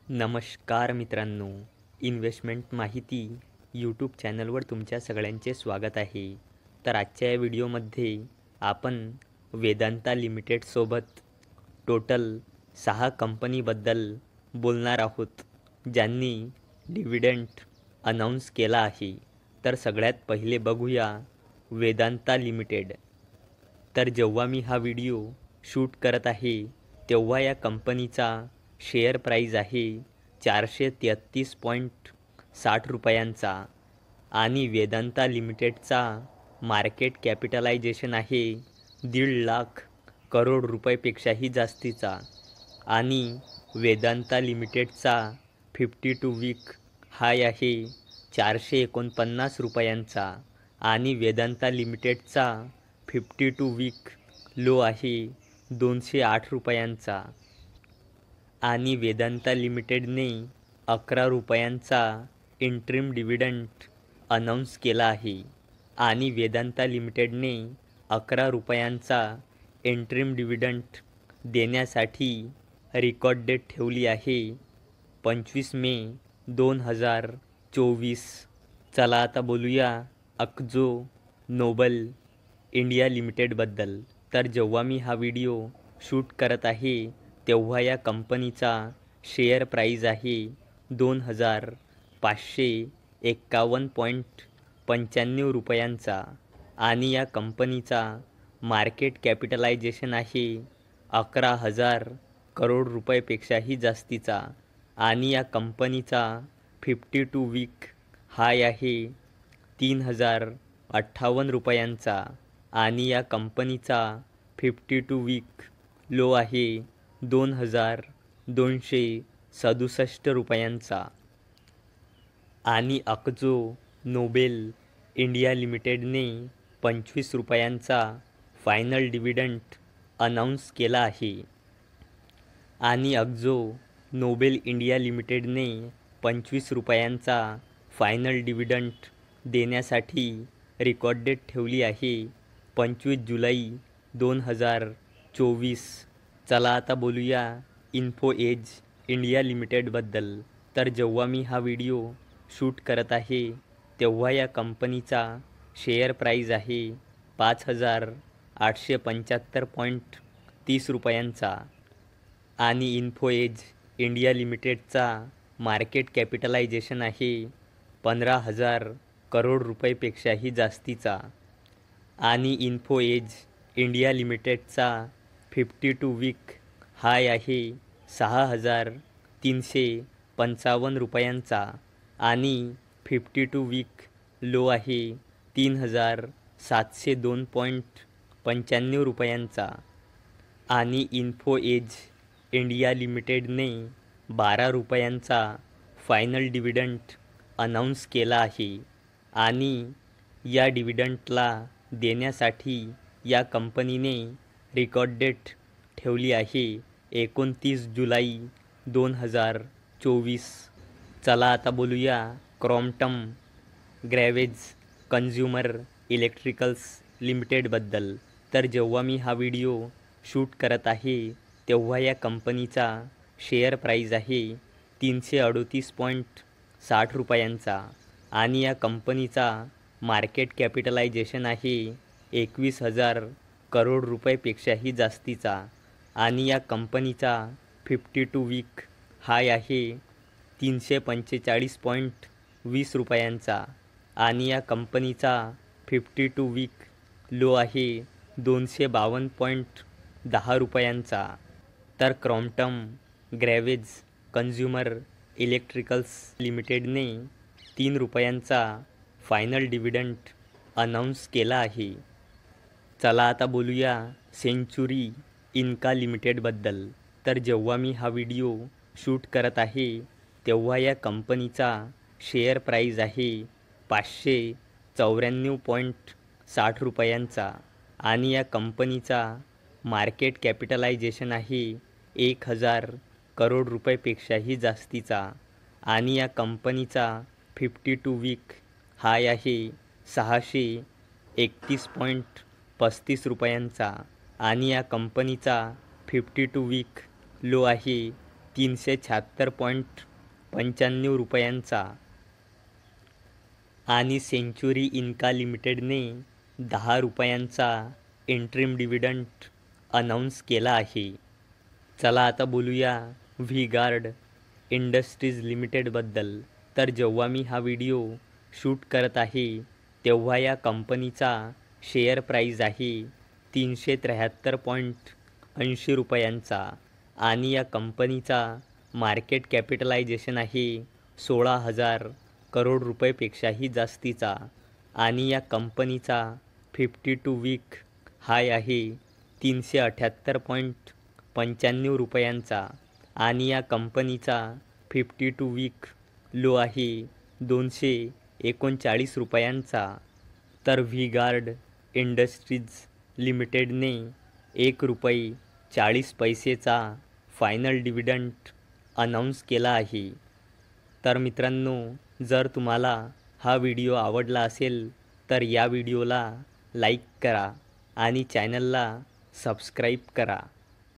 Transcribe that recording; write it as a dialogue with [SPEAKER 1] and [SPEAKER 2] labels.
[SPEAKER 1] नमस्कार मित्रांनो, इन्व्हेस्टमेंट माहिती यूट्यूब चॅनलवर तुमच्या सगळ्यांचे स्वागत आहे. तर आजच्या या व्हिडिओमध्ये आपण वेदांता लिमिटेडसोबत टोटल 6 कंपनीबद्दल बोलणार आहोत, ज्यांनी डिव्हिडंड अनाऊन्स केला आहे. तर सगळ्यात पहिले बघूया वेदांता लिमिटेड. तर जेव्हा मी हा व्हिडिओ शूट करत आहे तेव्हा या कंपनीचा शेअर प्राईज आहे 433.60 रुपयांचा आणि वेदांता लिमिटेडचा मार्केट कॅपिटलायझेशन आहे 1.5 लाख करोड रुपयेपेक्षाही जास्तीचा आणि वेदांता लिमिटेडचा 52 वीक हाय आहे 449 रुपयांचा आणि वेदांता लिमिटेडचा 52 वीक लो आहे 208 रुपयांचा आणि वेदांता लिमिटेडने 11 रुपयांचा इंट्रीम डिव्हिडंड अनाऊन्स केला आहे आणि वेदांता लिमिटेडने 11 रुपयांचा इंट्रीम डिव्हिडंड देण्यासाठी रेकॉर्ड डेट ठेवली आहे 25 मे 2024. चला आता बोलूया अक्झो नोबल इंडिया लिमिटेडबद्दल. तर जेव्हा मी हा व्हिडिओ शूट करत आहे तेव्हा या कंपनीचा शेअर प्राईज आहे 2,551.95 रुपयांचा आणि या कंपनीचा मार्केट कॅपिटलायझेशन आहे 11,000 करोड रुपयेपेक्षाही जास्तीचा आणि या कंपनीचा 52 वीक हाय आहे 3,058 रुपयांचा आणि या कंपनीचा 52 वीक लो आहे 2,267 रुपयांचा आणि अक्झो नोबेल इंडिया लिमिटेडने 25 रुपयांचा फायनल डिव्हिडंड अनाऊन्स केला आहे आणि अक्झो नोबेल इंडिया लिमिटेडने 25 रुपयांचा फायनल डिव्हिडंड देण्यासाठी रेकॉर्ड डेट ठेवली आहे 25 जुलै 2024. चला आता बोलूया इन्फो एज इंडिया लिमिटेडबद्दल. तर जेव्हा मी हा व्हिडिओ शूट करत आहे तेव्हा या कंपनीचा शेअर प्राईज आहे 5,875.30 रुपयांचा आणि इन्फो एज इंडिया लिमिटेडचा मार्केट कॅपिटलायझेशन आहे 15,000 करोड रुपयेपेक्षाही जास्तीचा आणि इन्फो एज इंडिया लिमिटेडचा 52 वीक हाय आहे 6,355 रुपयांचा आणि 52 वीक लो आहे 3,702.95 रुपयांचा आणि इन्फो एज इंडिया लिमिटेडने 12 रुपयांचा फायनल डिव्हिडंड अनाऊन्स केला आहे आणि या डिव्हिडंडला देण्यासाठी या कंपनीने रेकॉर्ड डेट ठेवली आहे 29 जुलै 2024. चला आता बोलूया क्रॉम्प्टन ग्रॅव्हेज कन्झ्युमर इलेक्ट्रिकल्स लिमिटेडबद्दल. तर जेव्हा मी हा व्हिडिओ शूट करत आहे तेव्हा या कंपनीचा शेअर प्राईज आहे 338.60 रुपयांचा आणि या कंपनीचा मार्केट कॅपिटलायझेशन आहे 21,000 करोड रुपयेपेक्षाही जास्तीचा आणि या कंपनीचा 52 वीक हाय आहे 345.20 रुपयांचा आणि या कंपनीचा 52 वीक लो आहे 252.10 रुपयांचा. तर क्रॉम्प्टन ग्रॅव्हेज कन्झ्युमर इलेक्ट्रिकल्स लिमिटेडने 3 रुपयांचा फायनल डिव्हिडंड अनाऊन्स केला आहे. चला आता बोलूया सेंचुरी इन्का लिमिटेडबद्दल. तर जेव्हा मी हा व्हिडिओ शूट करत आहे तेव्हा या कंपनीचा शेअर प्राईज आहे 594.60 रुपयांचा आणि या कंपनीचा मार्केट कॅपिटलायझेशन आहे 1,000 करोड रुपयेपेक्षाही जास्तीचा आणि या कंपनीचा 52 वीक हाय आहे 631.35 रुपयांचा आणि या कंपनीचा 52 वीक लो आहे ₹376.95 आणि सेंचुरी इन्का लिमिटेडने ₹10 इंटरिम डिव्हिडंड अनाऊन्स केला आहे. चला आता बोलूया व्ही-गार्ड इंडस्ट्रीज लिमिटेडबद्दल. तर जेव्हा मी हा व्हिडिओ शूट करत आहे तेव्हा या कंपनीचा शेअर प्राईज आहे ₹373.80 आणि या कंपनीचा मार्केट कॅपिटलायझेशन आहे 16,000 करोड रुपयेपेक्षाही जास्तीचा आणि या कंपनीचा 52 वीक हाय आहे ₹378.95 आणि या कंपनीचा 52 वीक लो आहे ₹239. तर व्ही-गार्ड इंडस्ट्रीज लिमिटेडने ₹1.40 फायनल डिव्हिडंड अनाऊन्स केला आहे. तर मित्रांनो, जर तुम्हाला हा व्हिडिओ आवडला असेल तर या व्हिडिओला लाईक करा आणि चॅनलला सबस्क्राईब करा.